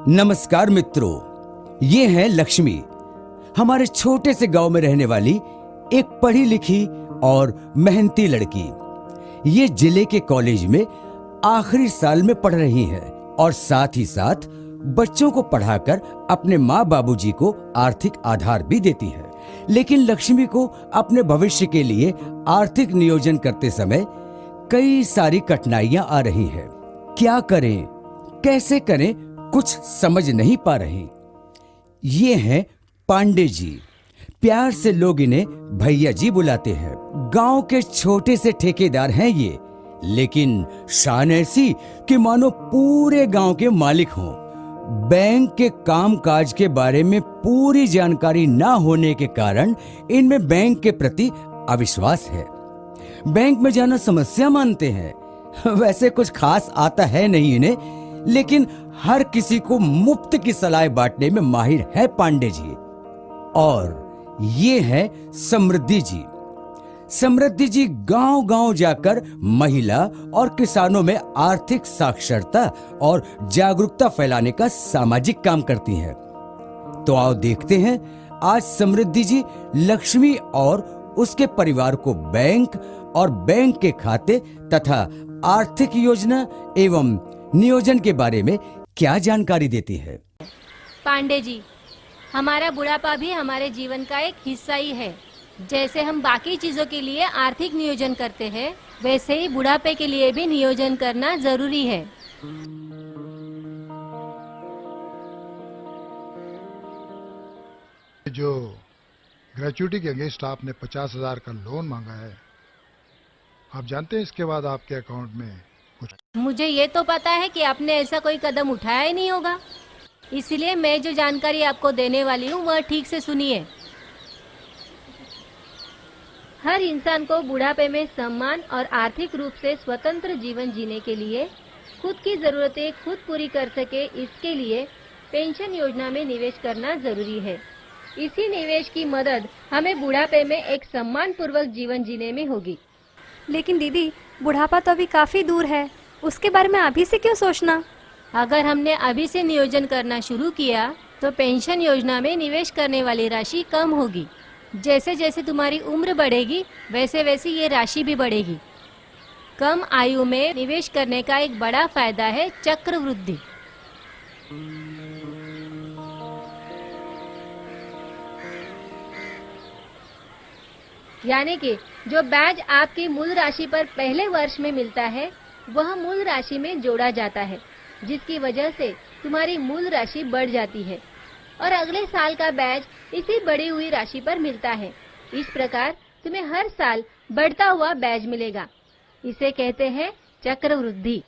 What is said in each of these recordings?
नमस्कार मित्रों, ये है लक्ष्मी, हमारे छोटे से गांव में रहने वाली एक पढ़ी लिखी और मेहनती लड़की। ये जिले के कॉलेज में आखिरी साल में पढ़ रही है और साथ ही साथ बच्चों को पढ़ाकर अपने माँ बाबूजी को आर्थिक आधार भी देती है। लेकिन लक्ष्मी को अपने भविष्य के लिए आर्थिक नियोजन करते समय कई सारी कठिनाइयां आ रही हैं। क्या करें, कैसे करें, कुछ समझ नहीं पा रहे। ये हैं पांडे जी, प्यार से लोग इन्हें भैया जी बुलाते हैं। गांव के छोटे से ठेकेदार हैं ये, लेकिन शान ऐसी कि मानो पूरे गांव के मालिक हों। बैंक के कामकाज के बारे में पूरी जानकारी ना होने के कारण इनमें बैंक के प्रति अविश्वास है। बैंक में जाना समस्या मानते हैं। वैसे कुछ खास आता है नहीं इन्हें, लेकिन हर किसी को मुफ्त की सलाह बांटने में माहिर है पांडे जी। और ये है समृद्धि जी। समृद्धि जी गांव-गांव जाकर महिला और किसानों में आर्थिक साक्षरता और जागरूकता फैलाने का सामाजिक काम करती हैं। तो आओ देखते हैं आज समृद्धि जी लक्ष्मी और उसके परिवार को बैंक और बैंक के खाते तथा आर्थिक योजना एवं नियोजन के बारे में क्या जानकारी देती है। पांडे जी, हमारा बुढ़ापा भी हमारे जीवन का एक हिस्सा ही है। जैसे हम बाकी चीजों के लिए आर्थिक नियोजन करते हैं, वैसे ही बुढ़ापे के लिए भी नियोजन करना जरूरी है। जो ग्रेचुइटी के अगेंस्ट आपने 50,000 का लोन मांगा है, आप जानते हैं इसके बाद आपके अकाउंट में कुछ? मुझे ये तो पता है कि आपने ऐसा कोई कदम उठाया ही नहीं होगा, इसलिए मैं जो जानकारी आपको देने वाली हूँ वह ठीक से सुनिए। हर इंसान को बुढ़ापे में सम्मान और आर्थिक रूप से स्वतंत्र जीवन जीने के लिए खुद की जरूरतें खुद पूरी कर सके, इसके लिए पेंशन योजना में निवेश करना जरूरी है। इसी निवेश की मदद हमें बुढ़ापे में एक सम्मान पूर्वक जीवन जीने में होगी। लेकिन दीदी, बुढ़ापा तो अभी काफी दूर है, उसके बारे में अभी से क्यों सोचना? अगर हमने अभी से नियोजन करना शुरू किया तो पेंशन योजना में निवेश करने वाली राशि कम होगी। जैसे जैसे तुम्हारी उम्र बढ़ेगी वैसे वैसे ये राशि भी बढ़ेगी। कम आयु में निवेश करने का एक बड़ा फायदा है चक्रवृद्धि। यानी कि जो ब्याज आपकी मूल राशि पर पहले वर्ष में मिलता है वह मूल राशि में जोड़ा जाता है, जिसकी वजह से तुम्हारी मूल राशि बढ़ जाती है और अगले साल का ब्याज इसी बढ़ी हुई राशि पर मिलता है। इस प्रकार तुम्हें हर साल बढ़ता हुआ ब्याज मिलेगा। इसे कहते हैं चक्रवृद्धि।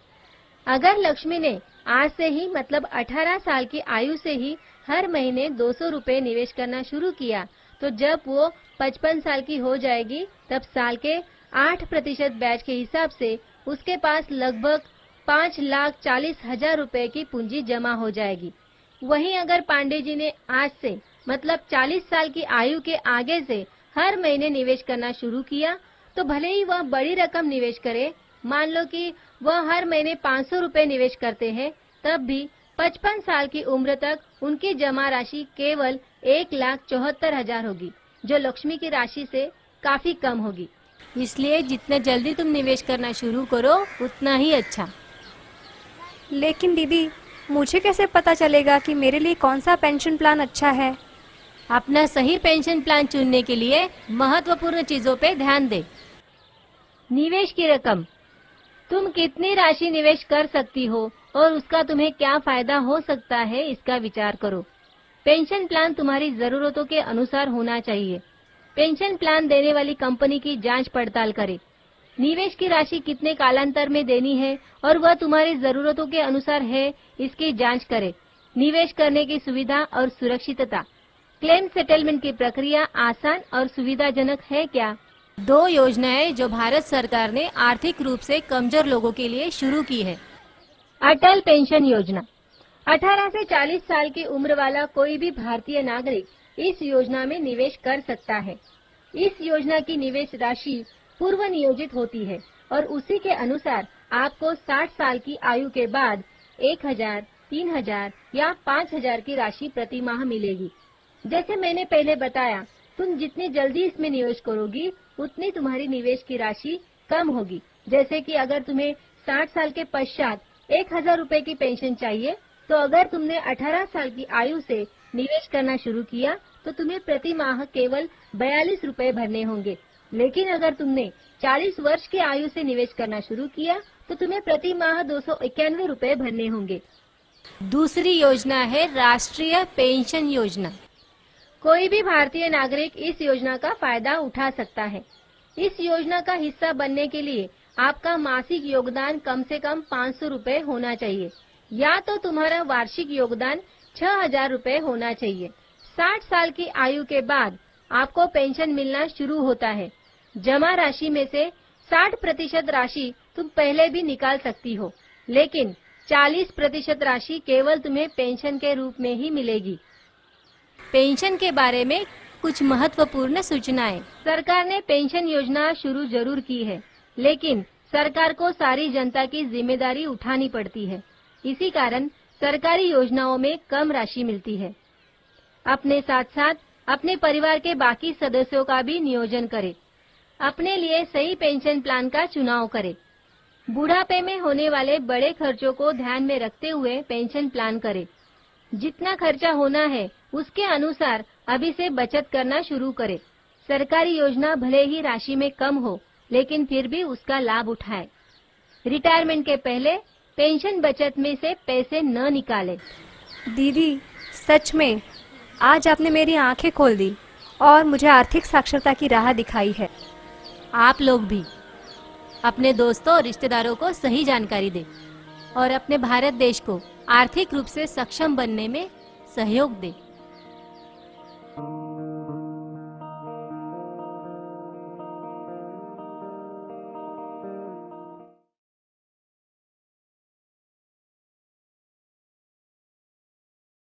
अगर लक्ष्मी ने आज से ही मतलब 18 साल की आयु से ही हर महीने 200 रुपए निवेश करना शुरू किया तो जब वो 55 साल की हो जाएगी तब साल के 8% ब्याज के हिसाब से उसके पास लगभग 5,40,000 रुपए की पूंजी जमा हो जाएगी। वहीं अगर पांडे जी ने आज से मतलब 40 साल की आयु के आगे से हर महीने निवेश करना शुरू किया तो भले ही वह बड़ी रकम निवेश करे, मान लो कि वह हर महीने 500 रुपए निवेश करते हैं, तब भी 55 साल की उम्र तक उनकी जमा राशि केवल 1,74,000 होगी, जो लक्ष्मी की राशि से काफी कम होगी। इसलिए जितना जल्दी तुम निवेश करना शुरू करो उतना ही अच्छा। लेकिन दीदी, मुझे कैसे पता चलेगा कि मेरे लिए कौन सा पेंशन प्लान अच्छा है? अपना सही पेंशन प्लान चुनने के लिए महत्वपूर्ण चीजों पे ध्यान दे। निवेश की रकम, तुम कितनी राशि निवेश कर सकती हो और उसका तुम्हें क्या फायदा हो सकता है, इसका विचार करो। पेंशन प्लान तुम्हारी जरूरतों के अनुसार होना चाहिए। पेंशन प्लान देने वाली कंपनी की जांच पड़ताल करें। निवेश की राशि कितने कालांतर में देनी है और वह तुम्हारी जरूरतों के अनुसार है, इसकी जांच करें। निवेश करने की सुविधा और सुरक्षितता, क्लेम सेटलमेंट की प्रक्रिया आसान और सुविधाजनक है क्या? 2 योजनाएं जो भारत सरकार ने आर्थिक रूप से कमजोर लोगों के लिए शुरू की है। अटल पेंशन योजना, 18 से 40 साल की उम्र वाला कोई भी भारतीय नागरिक इस योजना में निवेश कर सकता है। इस योजना की निवेश राशि पूर्व नियोजित होती है और उसी के अनुसार आपको 60 साल की आयु के बाद 1000, 3000 या 5000 की राशि प्रति माह मिलेगी। जैसे मैंने पहले बताया, तुम जितनी जल्दी इसमें निवेश करोगी उतनी तुम्हारी निवेश की राशि कम होगी। जैसे कि अगर तुम्हें 60 साल के पश्चात 1000 रुपए की पेंशन चाहिए, तो अगर तुमने 18 साल की आयु से निवेश करना शुरू किया तो तुम्हें प्रति माह केवल 42 रुपए भरने होंगे। लेकिन अगर तुमने 40 वर्ष की आयु से निवेश करना शुरू किया तो तुम्हें प्रति माह 291 रुपए भरने होंगे। दूसरी योजना है राष्ट्रीय पेंशन योजना। कोई भी भारतीय नागरिक इस योजना का फायदा उठा सकता है। इस योजना का हिस्सा बनने के लिए आपका मासिक योगदान कम से कम 500 रुपए होना चाहिए, या तो तुम्हारा वार्षिक योगदान 6000 रुपए होना चाहिए। 60 साल की आयु के बाद आपको पेंशन मिलना शुरू होता है। जमा राशि में से 60% राशि तुम पहले भी निकाल सकती हो, लेकिन 40% राशि केवल तुम्हें पेंशन के रूप में ही मिलेगी। पेंशन के बारे में कुछ महत्वपूर्ण सूचनाएं। सरकार ने पेंशन योजना शुरू जरूर की है, लेकिन सरकार को सारी जनता की जिम्मेदारी उठानी पड़ती है। इसी कारण सरकारी योजनाओं में कम राशि मिलती है। अपने साथ साथ अपने परिवार के बाकी सदस्यों का भी नियोजन करें। अपने लिए सही पेंशन प्लान का चुनाव करें। बुढ़ापे में होने वाले बड़े खर्चों को ध्यान में रखते हुए पेंशन प्लान करें। जितना खर्चा होना है उसके अनुसार अभी से बचत करना शुरू करें। सरकारी योजना भले ही राशि में कम हो, लेकिन फिर भी उसका लाभ उठाएं। रिटायरमेंट के पहले पेंशन बचत में से पैसे न निकालें। दीदी, सच में आज आपने मेरी आंखें खोल दी और मुझे आर्थिक साक्षरता की राह दिखाई है। आप लोग भी अपने दोस्तों और रिश्तेदारों को सही जानकारी दें और अपने भारत देश को आर्थिक रूप से सक्षम बनने में सहयोग दें।